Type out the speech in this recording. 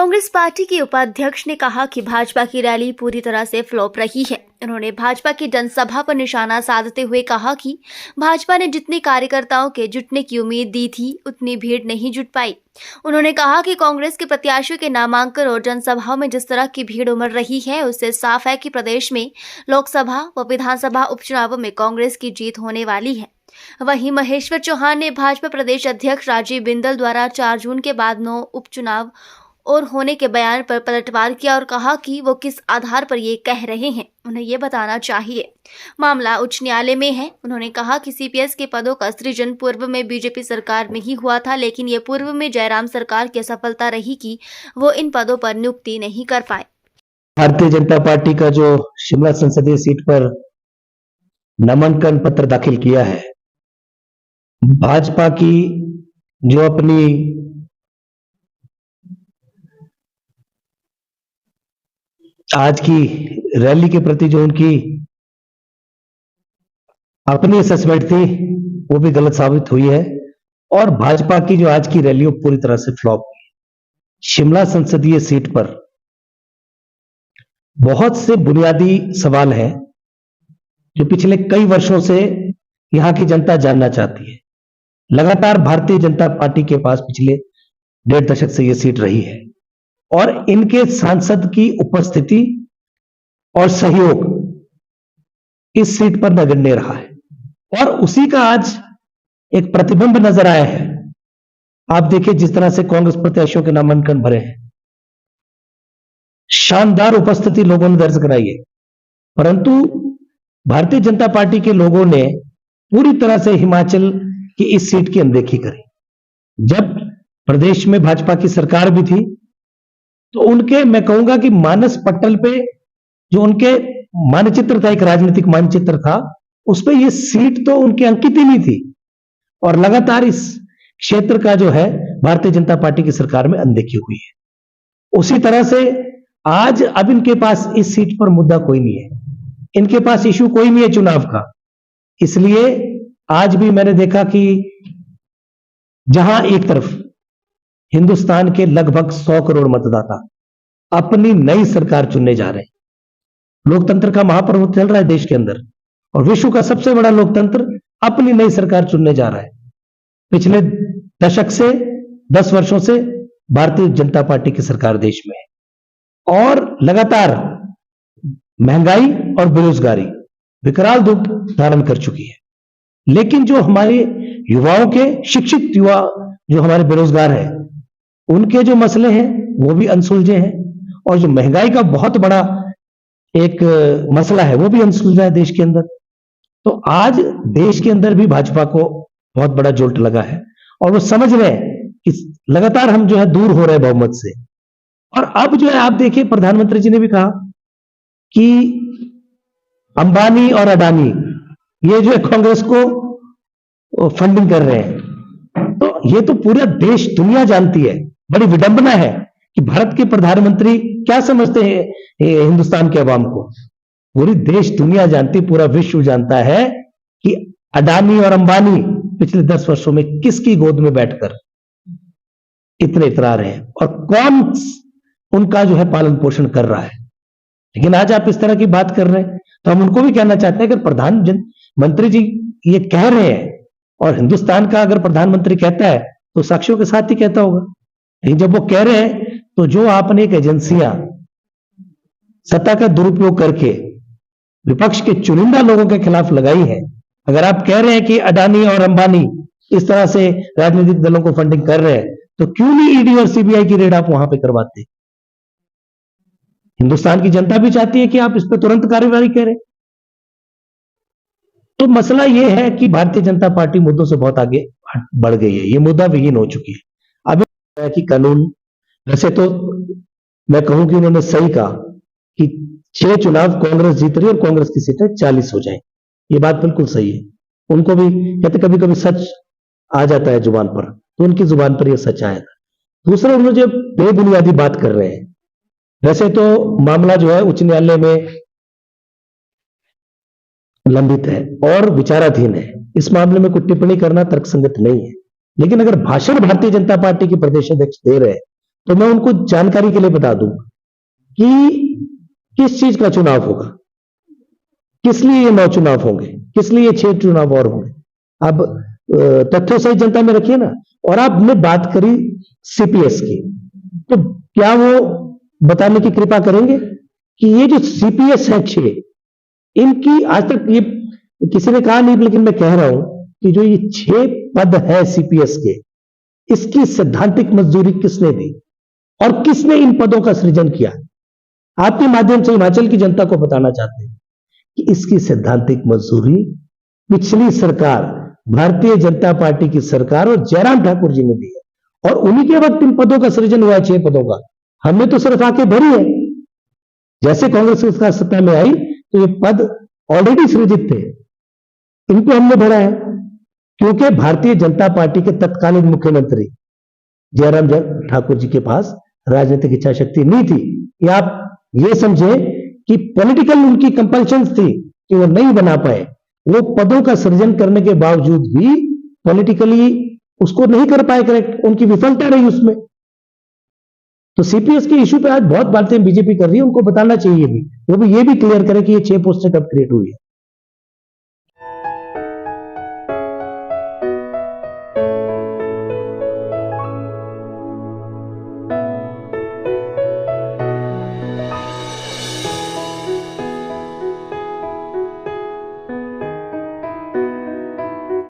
Congress party के उपाध्यक्ष ने कहा कि भाजपा की रैली पूरी तरह से फ्लॉप रही है। उन्होंने भाजपा की जनसभा पर निशाना साधते हुए कहा कि भाजपा ने जितने कार्यकर्ताओं के जुटने की उम्मीद दी थी उतनी भीड़ नहीं जुट पाई। उन्होंने कहा कि कांग्रेस के प्रत्याशियों के नामांकन और जनसभाओं में जिस तरह की भीड़ उमड़ रही है उससे साफ है कि प्रदेश में लोकसभा व विधानसभा उपचुनावों में कांग्रेस की जीत होने वाली है। वहीं महेश्वर चौहान ने भाजपा प्रदेश अध्यक्ष राजीव बिंदल द्वारा 4 जून के बाद 9 उपचुनाव और होने के बयान पर पलटवार किया और कहा कि वो किस आधार पर ये कह रहे हैं, उन्हें ये बताना चाहिए। मामला उच्च न्यायालय में है। उन्होंने कहा कि सीपीएस के पदों का सृजन पूर्व में बीजेपी सरकार में ही हुआ था, लेकिन ये पूर्व में जयराम सरकार की असफलता रही कि वो इन पदों पर नियुक्ति नहीं कर पाए। भारतीय जनता पार्टी का जो शिमला संसदीय सीट पर नामांकन पत्र दाखिल किया है, भाजपा की जो अपनी आज की रैली के प्रति जो उनकी अपनी असेसमेंट थी वो भी गलत साबित हुई है और भाजपा की जो आज की रैली वो पूरी तरह से फ्लॉप हुई। शिमला संसदीय सीट पर बहुत से बुनियादी सवाल हैं जो पिछले कई वर्षों से यहां की जनता जानना चाहती है। लगातार भारतीय जनता पार्टी के पास पिछले 1.5 दशक से यह सीट रही है और इनके सांसद की उपस्थिति और सहयोग इस सीट पर नगण्य रहा है और उसी का आज एक प्रतिबिंब नजर आया है। आप देखिए जिस तरह से कांग्रेस प्रत्याशियों के नामांकन भरे हैं, शानदार उपस्थिति लोगों ने दर्ज कराई है, परंतु भारतीय जनता पार्टी के लोगों ने पूरी तरह से हिमाचल की इस सीट की अनदेखी करी। जब प्रदेश में भाजपा की सरकार भी थी तो उनके, मैं कहूंगा कि मानस पटल पे जो उनके मानचित्र था, एक राजनीतिक मानचित्र था, उस पे ये सीट तो उनके अंकित ही नहीं थी और लगातार इस क्षेत्र का जो है भारतीय जनता पार्टी की सरकार में अनदेखी हुई है। उसी तरह से आज अब इनके पास इस सीट पर मुद्दा कोई नहीं है, इनके पास इश्यू कोई नहीं है चुनाव का। इसलिए आज भी मैंने देखा कि जहां एक तरफ हिंदुस्तान के लगभग 100 करोड़ मतदाता अपनी नई सरकार चुनने जा रहे हैं, लोकतंत्र का महापर्व चल रहा है देश के अंदर और विश्व का सबसे बड़ा लोकतंत्र अपनी नई सरकार चुनने जा रहा है। पिछले दशक से 10 वर्षों से भारतीय जनता पार्टी की सरकार देश में है और लगातार महंगाई और बेरोजगारी विकराल रूप धारण कर चुकी है। लेकिन जो हमारे युवाओं के, शिक्षित युवा जो हमारे बेरोजगार हैं, उनके जो मसले हैं वो भी अनसुलझे हैं और जो महंगाई का बहुत बड़ा एक मसला है वो भी अनसुलझा है देश के अंदर। तो आज देश के अंदर भी भाजपा को बहुत बड़ा जोल्ट लगा है और वो समझ रहे हैं कि लगातार हम जो है दूर हो रहे हैं बहुमत से। और अब जो है आप देखिए, प्रधानमंत्री जी ने भी कहा कि अंबानी और अडानी ये जो है कांग्रेस को फंडिंग कर रहे हैं, तो ये तो पूरा देश दुनिया जानती है। बड़ी विडंबना है कि भारत के प्रधानमंत्री क्या समझते हैं हिंदुस्तान के अवाम को। पूरी देश दुनिया जानती, पूरा विश्व जानता है कि अडानी और अंबानी पिछले 10 वर्षों में किसकी गोद में बैठकर इतने इतरा रहे हैं और कौन उनका जो है पालन पोषण कर रहा है। लेकिन आज आप इस तरह की बात कर रहे हैं तो हम उनको भी कहना चाहते हैं, अगर प्रधानमंत्री जी ये कह रहे हैं और हिंदुस्तान का अगर प्रधानमंत्री कहता है तो साक्ष्यों के साथ ही कहता होगा। लेकिन जब वो कह रहे हैं तो जो आपने एक एजेंसियां सत्ता का दुरुपयोग करके विपक्ष के चुनिंदा लोगों के खिलाफ लगाई है, अगर आप कह रहे हैं कि अडानी और अंबानी इस तरह से राजनीतिक दलों को फंडिंग कर रहे हैं, तो क्यों नहीं ईडी और सीबीआई की रेड आप वहां पे करवाते? हिंदुस्तान की जनता भी चाहती है कि आप इस पर तुरंत कार्रवाई करें। तो मसला यह है कि भारतीय जनता पार्टी मुद्दों से बहुत आगे बढ़ गई है, ये मुद्दा विहीन हो चुकी है। अब कि कानून, वैसे तो मैं कहूं कि उन्होंने सही कहा कि 6 चुनाव कांग्रेस जीत रही है और कांग्रेस की सीटें 40 हो जाए, ये बात बिल्कुल सही है। उनको भी कहते कभी कभी सच आ जाता है जुबान पर, तो उनकी जुबान पर यह सच आया था। दूसरा, उन्होंने जो बेबुनियादी बात कर रहे हैं, वैसे तो मामला जो है उच्च न्यायालय में लंबित है और विचाराधीन है, इस मामले में कोई टिप्पणी करना तर्कसंगत नहीं है। लेकिन अगर भाषण भारतीय जनता पार्टी के प्रदेश अध्यक्ष दे रहे हैं तो मैं उनको जानकारी के लिए बता दूं कि किस चीज का चुनाव होगा, किस लिए ये 9 चुनाव होंगे, किस लिए ये 6 चुनाव और होंगे। अब तथ्यों सहित जनता में रखिए ना। और आपने बात करी सीपीएस की, तो क्या वो बताने की कृपा करेंगे कि ये जो सीपीएस है 6, इनकी आज तक ये किसी ने कहा नहीं, लेकिन मैं कह रहा हूं कि जो ये 6 पद है सीपीएस के, इसकी सैद्धांतिक मंजूरी किसने दी और किसने इन पदों का सृजन किया। आपके माध्यम से हिमाचल की जनता को बताना चाहते हैं कि इसकी सैद्धांतिक मंजूरी पिछली सरकार, भारतीय जनता पार्टी की सरकार और जयराम ठाकुर जी ने दी है, और उन्हीं के वक्त इन पदों का सृजन हुआ है 6 पदों का। हमने तो सिर्फ आके भरी है। जैसे कांग्रेस सरकार सत्ता में आई तो ये पद ऑलरेडी सृजित थे, इनको हमने भरा है, क्योंकि भारतीय जनता पार्टी के तत्कालीन मुख्यमंत्री जयराम ठाकुर जी के पास राजनीतिक इच्छा शक्ति नहीं थी। या आप ये समझे कि पॉलिटिकल उनकी कंपल्शन थी कि वो नहीं बना पाए। वो पदों का सृजन करने के बावजूद भी पॉलिटिकली उसको नहीं कर पाए करेक्ट, उनकी विफलता रही उसमें। तो सीपीएस के इश्यू पे आज बहुत बातें बीजेपी कर रही है, उनको बताना चाहिए भी, वो भी ये भी क्लियर करे कि ये 6 पोस्टें कब क्रिएट हुई है।